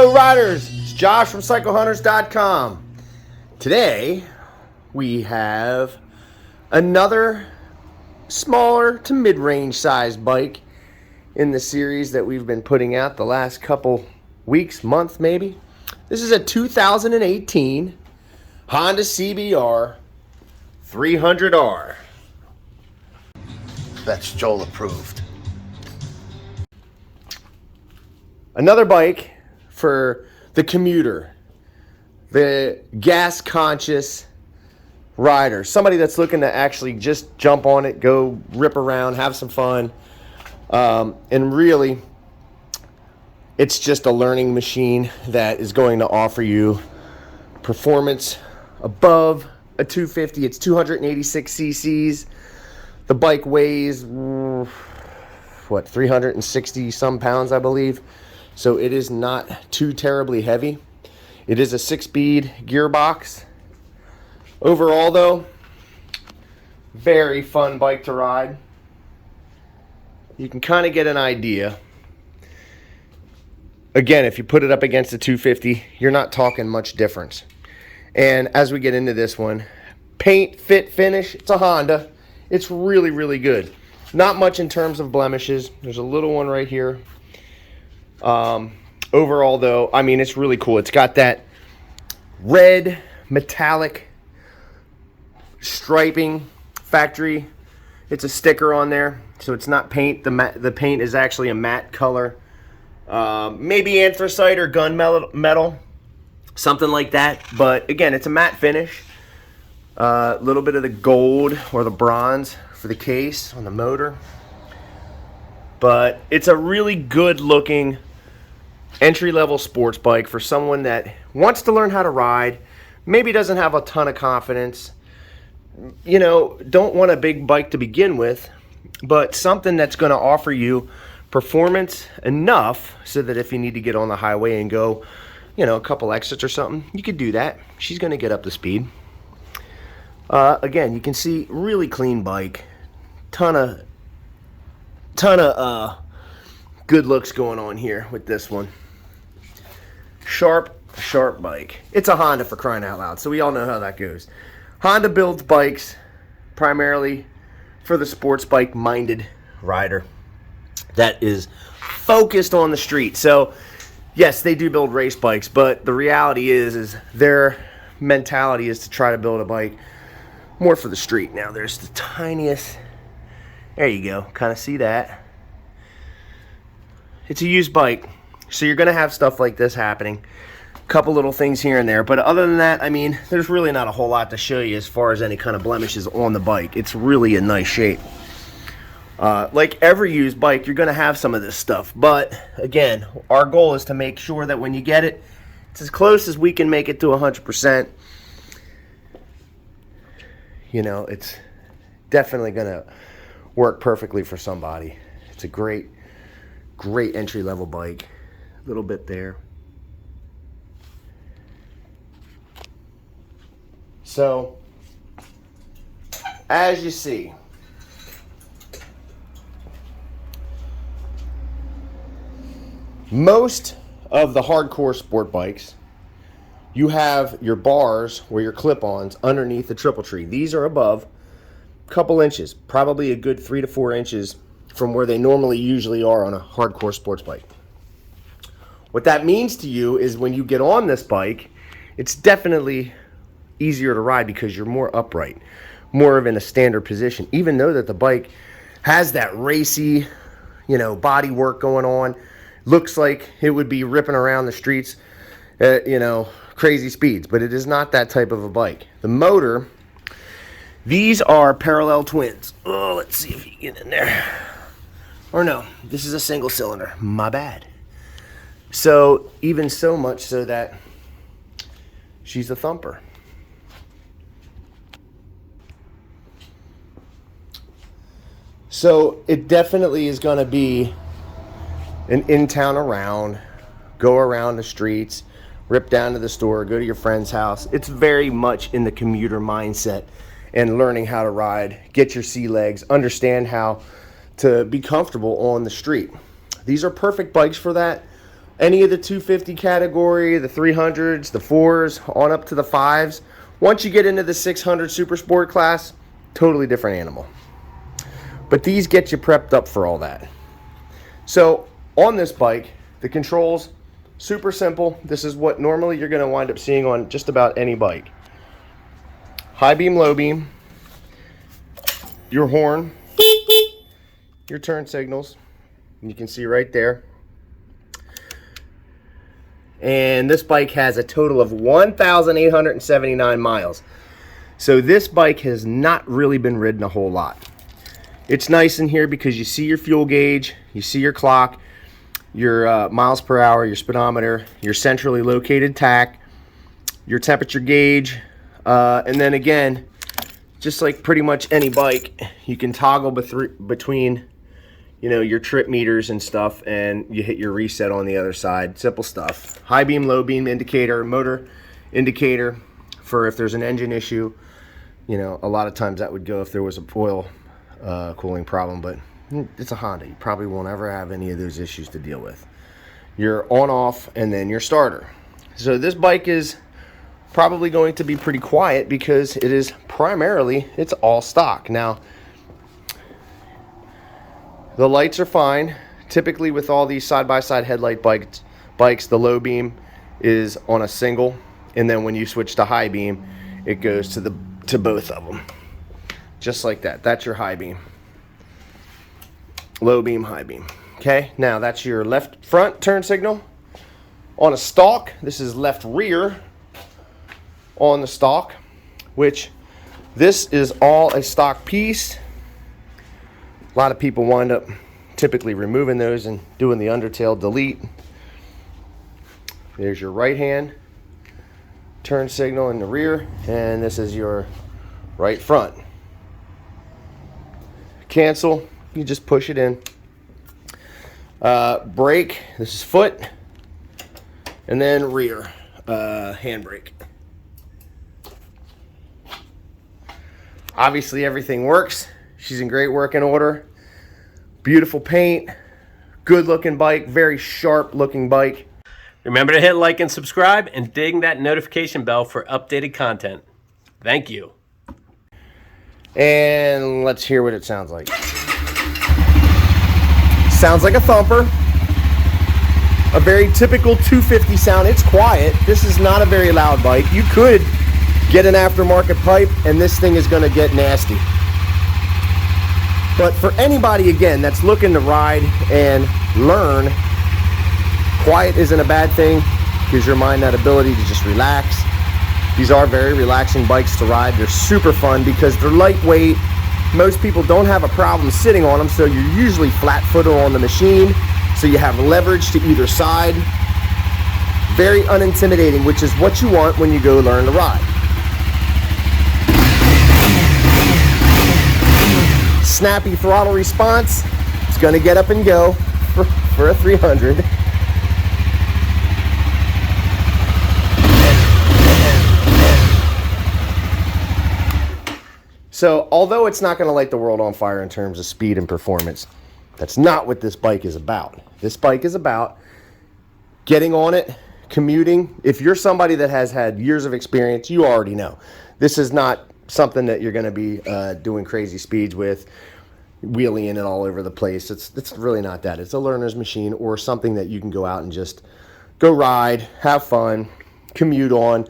Hello riders, it's Josh from CycleHunters.com. Today we have another smaller to mid-range size bike in the series that we've been putting out the last couple weeks, month maybe. This is a 2018 Honda CBR 300R. That's Joel approved. Another bike for the commuter, the gas-conscious rider, somebody that's looking to actually just jump on it, go rip around, have some fun, and really, it's just a learning machine that is going to offer you performance above a 250. It's 286 cc's. The bike weighs, 360 some pounds, I believe. So it is not too terribly heavy. It is a 6-speed gearbox. Overall though, very fun bike to ride. You can kind of get an idea. Again, if you put it up against a 250, you're not talking much difference. And as we get into this one, paint, fit, finish, it's a Honda. It's really, really good. Not much in terms of blemishes. There's a little one right here. Overall though, I mean, it's really cool. It's got that red metallic striping factory. It's a sticker on there, so it's not paint. The paint is actually a matte color. Maybe anthracite or gun metal, something like that. But again, it's a matte finish. A little bit of the gold or the bronze for the case on the motor. But it's a really good looking entry-level sports bike for someone that wants to learn how to ride, maybe doesn't have a ton of confidence, you know, don't want a big bike to begin with, but something that's going to offer you performance enough so that if you need to get on the highway and go, you know, a couple exits or something, you could do that. She's going to get up to speed. Again, you can see really clean bike, ton of good looks going on here with this one. Sharp bike. It's a Honda, for crying out loud, so we all know how that goes. Honda builds bikes primarily for the sports bike minded rider that is focused on the street. So yes, they do build race bikes, but the reality is their mentality is to try to build a bike more for the street. Now there's the tiniest, there you go, kind of see that. It's a used bike, so you're going to have stuff like this happening. A couple little things here and there, but other than that, I mean, there's really not a whole lot to show you as far as any kind of blemishes on the bike. It's really in nice shape. Like every used bike, you're going to have some of this stuff, but again, our goal is to make sure that when you get it, it's as close as we can make it to 100%. You know, it's definitely going to work perfectly for somebody. It's a great entry-level bike. A little bit there. So, as you see, most of the hardcore sport bikes, you have your bars or your clip-ons underneath the triple tree. These are above a couple inches, probably a good 3 to 4 inches from where they normally usually are on a hardcore sports bike. What that means to you is when you get on this bike, it's definitely easier to ride because you're more upright, more of in a standard position, even though that the bike has that racy, you know, body work going on. Looks like it would be ripping around the streets at, you know, crazy speeds, but it is not that type of a bike. The motor, these are parallel twins. Oh, let's see if you can get in there. Or no, this is a single cylinder. My bad. So, even so much so that she's a thumper. So, it definitely is going to be an in-town around, go around the streets, rip down to the store, go to your friend's house. It's very much in the commuter mindset and learning how to ride, get your sea legs, understand how to be comfortable on the street. These are perfect bikes for that. Any of the 250 category, the 300s, the 4s, on up to the 5s. Once you get into the 600 Super Sport class, totally different animal. But these get you prepped up for all that. So on this bike, the controls, super simple. This is what normally you're going to wind up seeing on just about any bike. High beam, low beam, your horn, your turn signals. You can see right there. And this bike has a total of 1,879 miles. So this bike has not really been ridden a whole lot. It's nice in here because you see your fuel gauge, you see your clock, your miles per hour, your speedometer, your centrally located tach, your temperature gauge, and then again, just like pretty much any bike, you can toggle between, you know, your trip meters and stuff, and you hit your reset on the other side. Simple stuff. High beam, low beam indicator, motor indicator for if there's an engine issue. You know, a lot of times that would go if there was a oil cooling problem, but it's a Honda. You probably won't ever have any of those issues to deal with. Your on off and then your starter. So this bike is probably going to be pretty quiet because it is primarily, it's all stock. Now, the lights are fine. Typically with all these side-by-side headlight bikes, the low beam is on a single, and then when you switch to high beam, it goes to both of them. Just like that. That's your high beam. Low beam, high beam. Okay, now that's your left front turn signal. On a stalk, this is left rear on the stalk, which this is all a stock piece. A lot of people wind up typically removing those and doing the undertail delete. There's your right hand turn signal in the rear, and this is your right front. Cancel, you just push it in. Brake, this is foot, and then rear handbrake. Obviously everything works. She's in great working order. Beautiful paint, good looking bike, very sharp looking bike. Remember to hit like and subscribe and ding that notification bell for updated content. Thank you. And let's hear what it sounds like. Sounds like a thumper. A very typical 250 sound. It's quiet. This is not a very loud bike. You could get an aftermarket pipe and this thing is going to get nasty. But for anybody, again, that's looking to ride and learn, quiet isn't a bad thing. Gives your mind that ability to just relax. These are very relaxing bikes to ride. They're super fun because they're lightweight. Most people don't have a problem sitting on them, so you're usually flat-footed on the machine, so you have leverage to either side. Very unintimidating, which is what you want when you go learn to ride. Snappy throttle response. It's going to get up and go for a 300. So although it's not going to light the world on fire in terms of speed and performance, that's not what this bike is about. This bike is about getting on it, commuting. If you're somebody that has had years of experience, you already know. This is not something that you're going to be doing crazy speeds with, wheeling it all over the place. It's really not that. It's a learner's machine or something that you can go out and just go ride, have fun, commute on.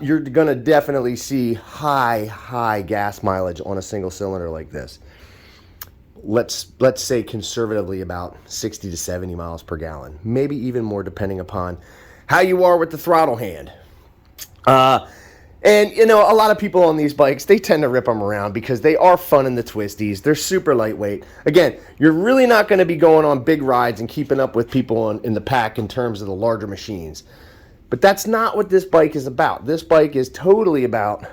You're going to definitely see high gas mileage on a single cylinder like this. Let's say conservatively about 60 to 70 miles per gallon, maybe even more depending upon how you are with the throttle hand. And you know, a lot of people on these bikes, they tend to rip them around because they are fun in the twisties. They're super lightweight. Again, you're really not going to be going on big rides and keeping up with people in the pack in terms of the larger machines. But that's not what this bike is about. This bike is totally about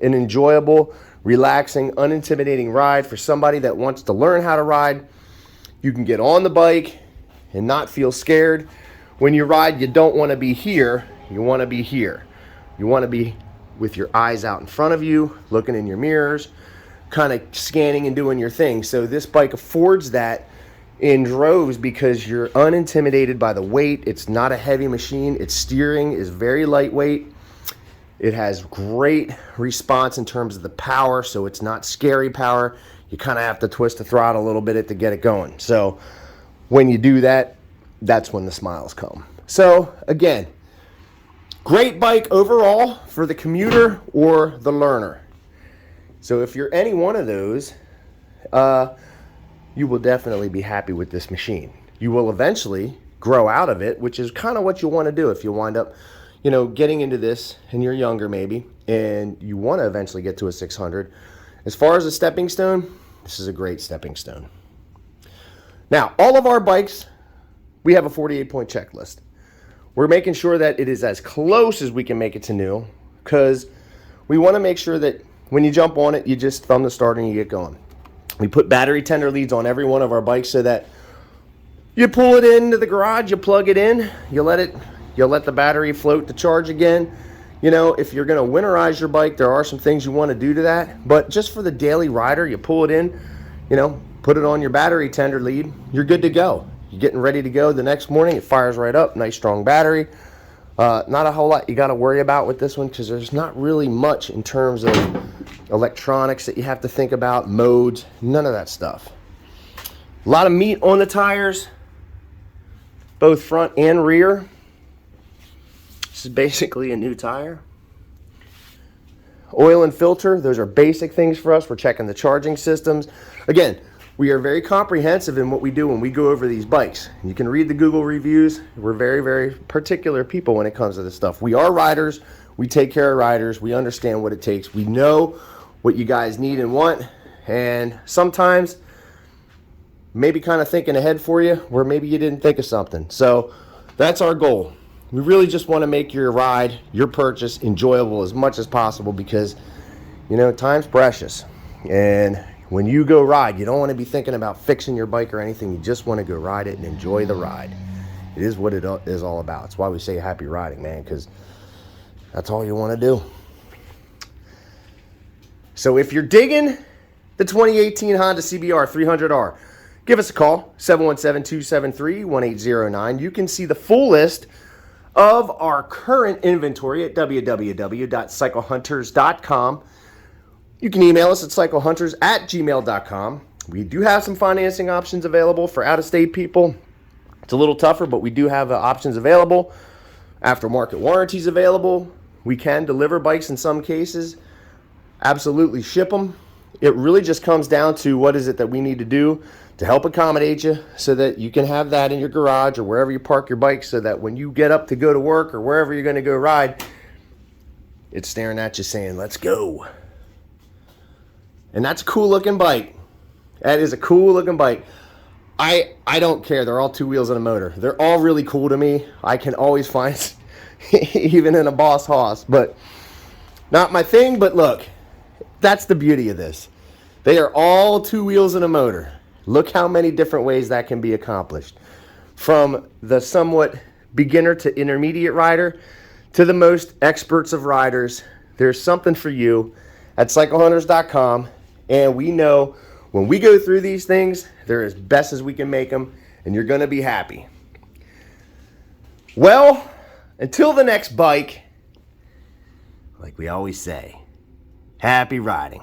an enjoyable, relaxing, unintimidating ride for somebody that wants to learn how to ride. You can get on the bike and not feel scared. When you ride, you don't want to be here. You want to be here. You want to be with your eyes out in front of you, looking in your mirrors, kind of scanning and doing your thing. So this bike affords that in droves because you're unintimidated by the weight. It's not a heavy machine. Its steering is very lightweight. It has great response in terms of the power, so it's not scary power. You kind of have to twist the throttle a little bit to get it going. So when you do that, that's when the smiles come. So again, great bike overall for the commuter or the learner. So if you're any one of those, you will definitely be happy with this machine. You will eventually grow out of it, which is kind of what you want to do if you wind up, you know, getting into this and you're younger maybe, and you want to eventually get to a 600. As far as a stepping stone, this is a great stepping stone. Now, all of our bikes, we have a 48-point checklist. We're making sure that it is as close as we can make it to new, because we want to make sure that when you jump on it, you just thumb the start and you get going. We put battery tender leads on every one of our bikes so that you pull it into the garage, you plug it in, you let the battery float to charge again. You know, if you're going to winterize your bike, there are some things you want to do to that. But just for the daily rider, you pull it in, you know, put it on your battery tender lead, you're good to go. You're getting ready to go the next morning, it fires right up, nice strong battery. Not a whole lot you got to worry about with this one because there's not really much in terms of electronics that you have to think about, modes, none of that stuff. A lot of meat on the tires, both front and rear. This is basically a new tire. Oil and filter, those are basic things for us. We're checking the charging systems. Again, we are very comprehensive in what we do when we go over these bikes. You can read the Google reviews. We're very, very particular people when it comes to this stuff. We are riders. We take care of riders. We understand what it takes. We know what you guys need and want. And sometimes maybe kind of thinking ahead for you where maybe you didn't think of something. So that's our goal. We really just want to make your ride, your purchase, enjoyable as much as possible because, you know, time's precious. And when you go ride, you don't want to be thinking about fixing your bike or anything. You just want to go ride it and enjoy the ride. It is what it is all about. It's why we say happy riding, man, because that's all you want to do. So if you're digging the 2018 Honda CBR 300R, give us a call, 717-273-1809. You can see the full list of our current inventory at www.cyclehunters.com. You can email us at cyclehunters@gmail.com. We do have some financing options available for out-of-state people. It's a little tougher, but we do have options available. Aftermarket warranties available. We can deliver bikes in some cases. Absolutely ship them. It really just comes down to what is it that we need to do to help accommodate you so that you can have that in your garage or wherever you park your bike so that when you get up to go to work or wherever you're going to go ride, it's staring at you saying, let's go. And that's a cool looking bike. That is a cool looking bike. I don't care. They're all two wheels and a motor. They're all really cool to me. I can always find, even in a Boss Hoss, but not my thing. But look, that's the beauty of this. They are all two wheels and a motor. Look how many different ways that can be accomplished. From the somewhat beginner to intermediate rider to the most experts of riders, there's something for you at cyclehunters.com. And we know when we go through these things, they're as best as we can make them, and you're going to be happy. Well, until the next bike, like we always say, happy riding.